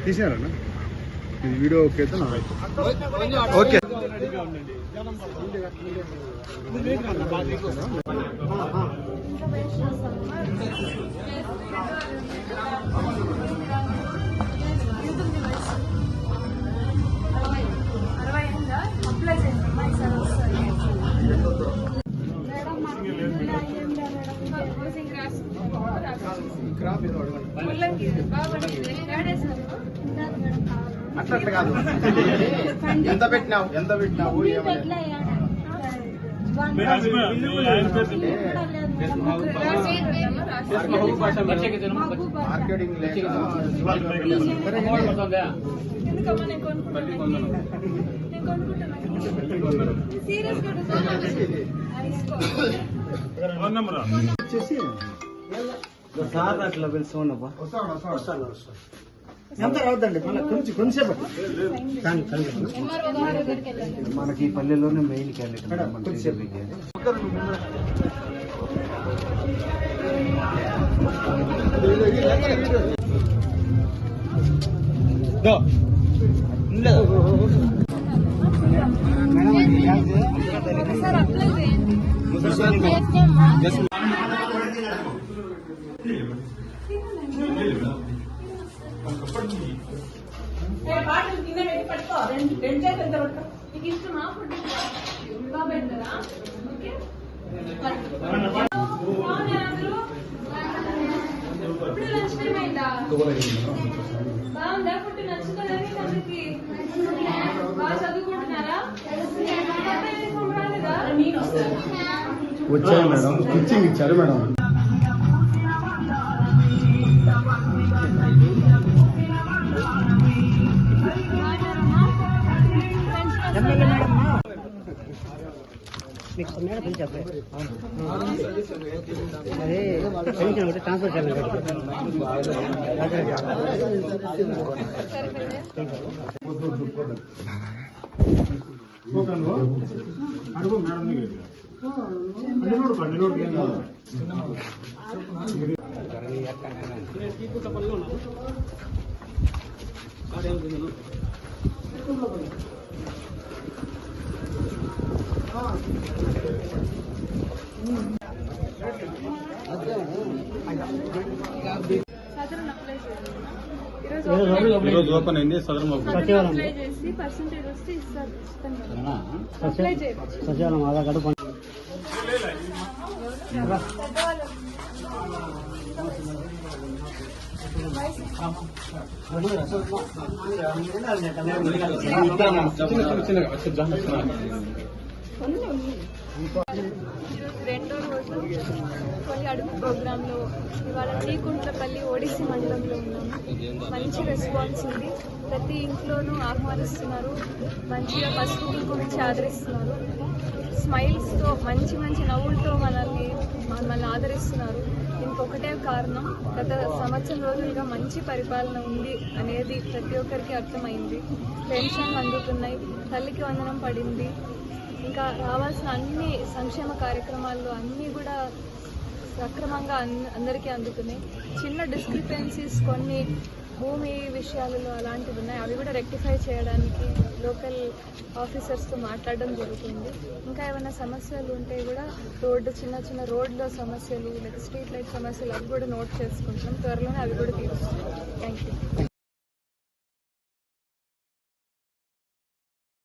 తీసినారన్నా ఇది video okay అయితే okay అట్లా కాదు ఎంత పెట్టినావు మార్కెటింగ్ సార్ అట్లా పిలుచుకోండబ్బా ఎంత రావద్దండి కొంచెంసేపు మనకి ఈ పల్లెల్లోనే మెయిన్ క్యాండిడేట్ బాగుందా ఫుడ్ నచ్చుతుందని తనకి బాగా చదువుకుంటున్నారా వచ్చారు మేడం స్టిచ్చింగ్ ఇచ్చారు మేడం అదే ట్రాన్స్ఫర్ చేయాలి ఈరోజు ఓపెన్ అయింది అప్లై చేసి పర్సెంటేజ్ వస్తే ఇస్తారు. సచివాలయం ఆధార్ కార్డు రెండో రోజు కొన్ని అడుగు ప్రోగ్రాంలో ఇవాళ శ్రీకుంట్లపల్లి ఓడిసి మండలంలో ఉన్నాము. మంచి రెస్పాన్స్ ఉంది. ప్రతి ఇంట్లోనూ ఆహ్వానిస్తున్నారు. మంచిగా పసుపు గురించి ఆదరిస్తున్నారు. స్మైల్స్తో మంచి మంచి నవ్వులతో మనల్ని ఆదరిస్తున్నారు. ఇంకొకటే కారణం, గత సంవత్సరం రోజులుగా మంచి పరిపాలన ఉంది అనేది ప్రతి ఒక్కరికి అర్థమైంది. పెన్షన్లు అందుతున్నాయి, తల్లికి వందనం పడింది, ఇంకా రావాల్సిన అన్ని సంక్షేమ కార్యక్రమాల్లో అన్నీ కూడా సక్రమంగా అందరికీ అందుతున్నాయి. చిన్న డిస్క్రిపెన్సీస్ కొన్ని భూమి విషయాలలో అలాంటివి ఉన్నాయి. అవి కూడా రెక్టిఫై చేయడానికి లోకల్ ఆఫీసర్స్తో మాట్లాడడం జరుగుతుంది. ఇంకా ఏమైనా సమస్యలు ఉంటే కూడా చిన్న చిన్న రోడ్ల సమస్యలు, స్ట్రీట్ లైట్ సమస్యలు అవి కూడా నోట్ చేసుకుంటాం. త్వరలోనే అవి కూడా తీరుస్తాం. Thank you.